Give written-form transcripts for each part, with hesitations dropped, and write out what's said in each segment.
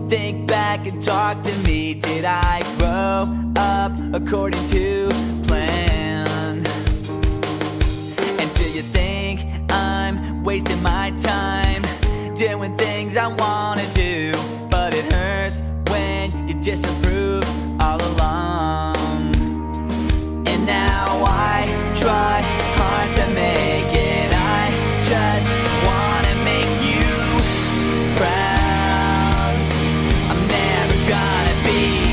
Think back and talk to me. Did I grow up according to plan? And do you think I'm wasting my time doing things I wanna do? But it hurts when you disapprove all along. And now I try hard to make it. I just wanna make you proud.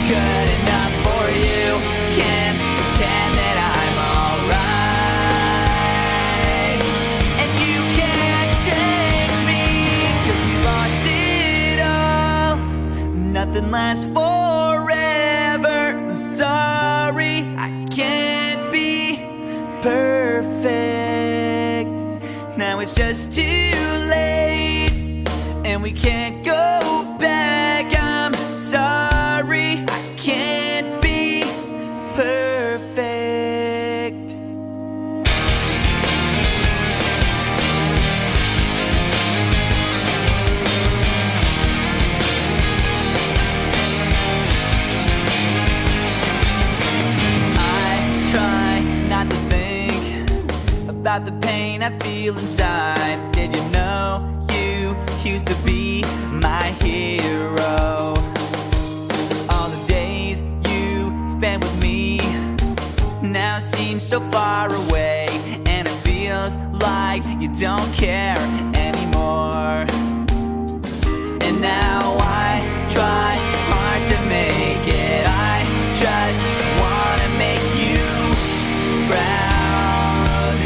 Good enough for you. Can't pretend that I'm alright. And you can't change me, 'cause we lost it all. Nothing lasts forever. I'm sorry, I can't be perfect. Now it's just too late, and we can't go back. I'm sorry, I can't be perfect. I try not to think about the pain I feel inside. Did you know you used to be my hero? Spent with me now seems so far away, and it feels like you don't care anymore. And now I try hard to make it. I just wanna make you proud.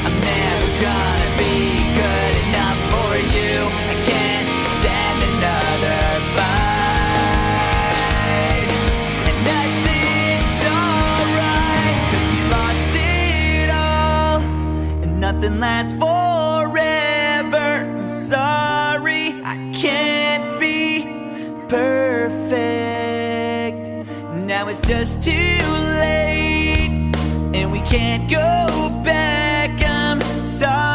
I'm never gonna be good enough for you. I can't stand another fight. And nothing's alright, 'cause we lost it all. And nothing lasts forever. I'm sorry, I can't be perfect. Now it's just too late, and we can't go back. I'm sorry.